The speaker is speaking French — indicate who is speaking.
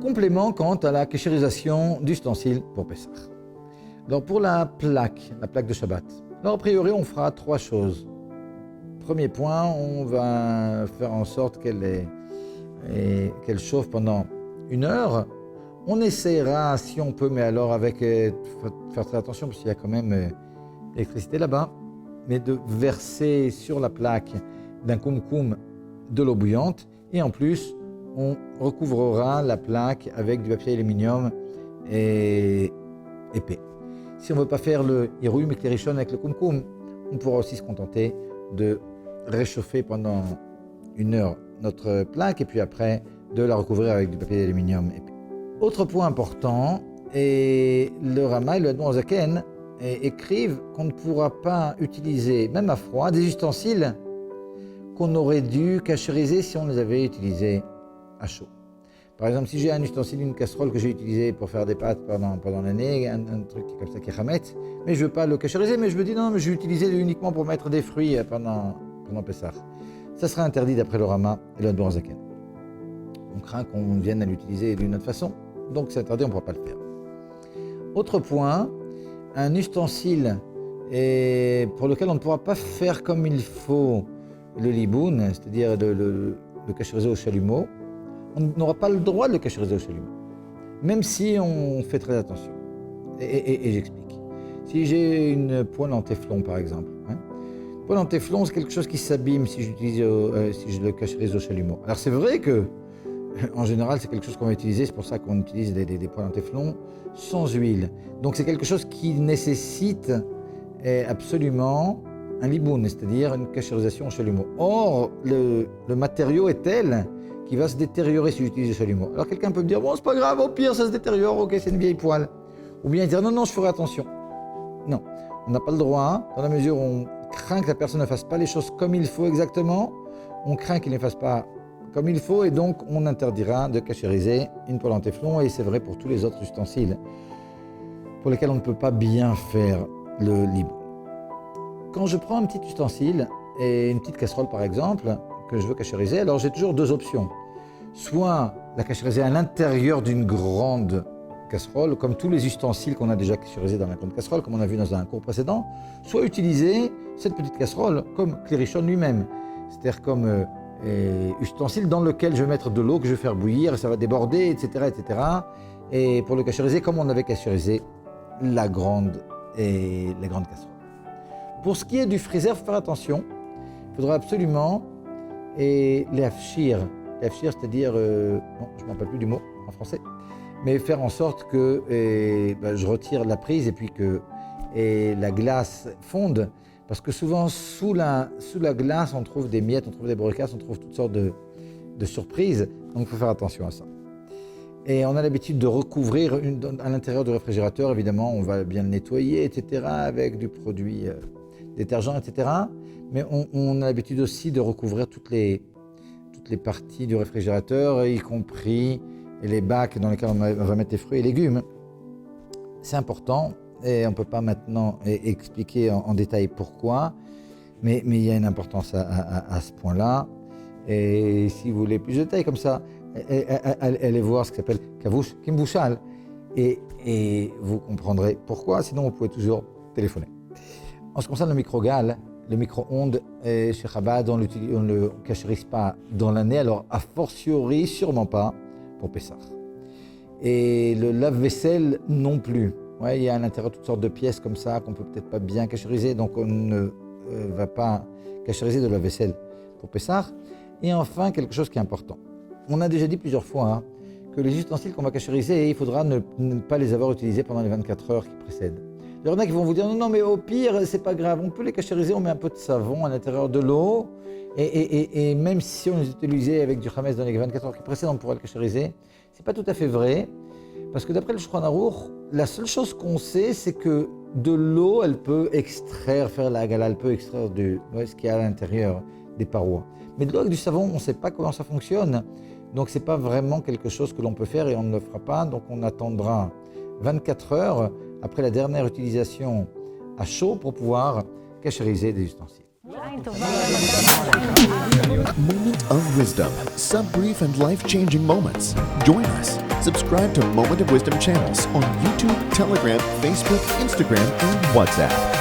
Speaker 1: complément quant à la kéchérisation d'ustensiles pour Pessah. Alors pour la plaque de Shabbat, alors a priori on fera 3 choses. Premier point, on va faire en sorte qu'elle chauffe pendant 1 heure. On essaiera, si on peut, mais alors faut faire très attention parce qu'il y a quand même l'électricité là-bas, mais de verser sur la plaque d'un koum-koum de l'eau bouillante, et en plus on recouvrera la plaque avec du papier aluminium épais. Si on ne veut pas faire le hiroui mekterishon avec le koum-koum, on pourra aussi se contenter de réchauffer pendant 1 heure notre plaque et puis après de la recouvrir avec du papier aluminium épais. Autre point important, et le Rama et le Admor Zaken écrivent qu'on ne pourra pas utiliser, même à froid, des ustensiles qu'on aurait dû cachériser si on les avait utilisés à chaud. Par exemple, si j'ai un ustensile, une casserole que j'ai utilisé pour faire des pâtes pendant l'année, un truc comme ça qui est chametz, mais je ne veux pas le cachériser, mais je me dis non, mais je vais l'utiliser uniquement pour mettre des fruits pendant Pessah. Ça sera interdit d'après le Rama et le Admor Zaken. On craint qu'on vienne à l'utiliser d'une autre façon, donc c'est interdit, on ne pourra pas le faire. Autre point, un ustensile pour lequel on ne pourra pas faire comme il faut le liboun, c'est-à-dire le cachériser au chalumeau, on n'aura pas le droit de le cachériser au chalumeau, même si on fait très attention. Et j'explique. Si j'ai une poêle en téflon, par exemple, une poêle en téflon, c'est quelque chose qui s'abîme si je le cachérise au chalumeau. Alors c'est vrai que, en général, c'est quelque chose qu'on va utiliser, c'est pour ça qu'on utilise des poêles en téflon sans huile. Donc c'est quelque chose qui nécessite absolument un liboun, c'est-à-dire une cachérisation au chalumeau. Or, le matériau est tel qu'il va se détériorer si j'utilise le chalumeau. Alors quelqu'un peut me dire, bon, c'est pas grave, au pire, ça se détériore, ok, c'est une vieille poêle. Ou bien dire, non, je ferai attention. Non, on n'a pas le droit, dans la mesure où on craint que la personne ne fasse pas les choses comme il faut exactement, on craint qu'il ne les fasse pas comme il faut, et donc on interdira de cachériser une poêle en téflon, et c'est vrai pour tous les autres ustensiles pour lesquels on ne peut pas bien faire le liboun. Quand je prends un petit ustensile et une petite casserole par exemple, que je veux cachériser, alors j'ai toujours 2 options. Soit la cachériser à l'intérieur d'une grande casserole, comme tous les ustensiles qu'on a déjà cachérisés dans la grande casserole, comme on a vu dans un cours précédent, soit utiliser cette petite casserole comme Klirishon lui-même, c'est-à-dire comme ustensile dans lequel je vais mettre de l'eau que je vais faire bouillir, et ça va déborder, etc., etc. Et pour le cachérisé, comme on avait cachérisé la grande casserole. Pour ce qui est du freezer, il faut faire attention. Il faudra absolument les hafshir. Les hafshir, c'est-à-dire, je ne me rappelle plus du mot en français, mais faire en sorte que je retire la prise et puis que la glace fonde. Parce que souvent, sous la glace, on trouve des miettes, on trouve des brocasses, on trouve toutes sortes de surprises. Donc, il faut faire attention à ça. Et on a l'habitude de recouvrir à l'intérieur du réfrigérateur. Évidemment, on va bien le nettoyer, etc., avec du produit détergent, etc. Mais on a l'habitude aussi de recouvrir toutes les parties du réfrigérateur, y compris les bacs dans lesquels on va mettre les fruits et légumes. C'est important. Et on ne peut pas maintenant expliquer en détail pourquoi, mais il y a une importance à ce point-là. Et si vous voulez plus de détails comme ça, allez voir ce qui s'appelle Kavush Kimbushal, et vous comprendrez pourquoi, sinon vous pouvez toujours téléphoner. En ce qui concerne le micro-gales, le micro-ondes, chez Chabad, on ne le cachérise pas dans l'année, alors a fortiori, sûrement pas pour Pessah. Et le lave-vaisselle non plus. Ouais, il y a à l'intérieur toutes sortes de pièces comme ça qu'on peut peut-être pas bien cachériser, donc on ne va pas cachériser de la vaisselle pour Pessah. Et enfin, quelque chose qui est important. On a déjà dit plusieurs fois que les ustensiles qu'on va cachériser, il faudra ne pas les avoir utilisés pendant les 24 heures qui précèdent. Il y en a qui vont vous dire non, mais au pire, c'est pas grave, on peut les cachériser, on met un peu de savon à l'intérieur de l'eau, et même si on les utilisait avec du chametz dans les 24 heures qui précèdent, on pourra le cachériser. C'est pas tout à fait vrai. Parce que d'après le Shulchan Aruch, la seule chose qu'on sait, c'est que de l'eau, elle peut faire la gala, elle peut extraire ce qu'il y a à l'intérieur des parois. Mais de l'eau avec du savon, on ne sait pas comment ça fonctionne. Donc ce n'est pas vraiment quelque chose que l'on peut faire et on ne le fera pas. Donc on attendra 24 heures après la dernière utilisation à chaud pour pouvoir cachériser des ustensiles.
Speaker 2: Moment of Wisdom. Sub-brief and life-changing moments. Join us. Subscribe to Moment of Wisdom channels on YouTube, Telegram, Facebook, Instagram, and WhatsApp.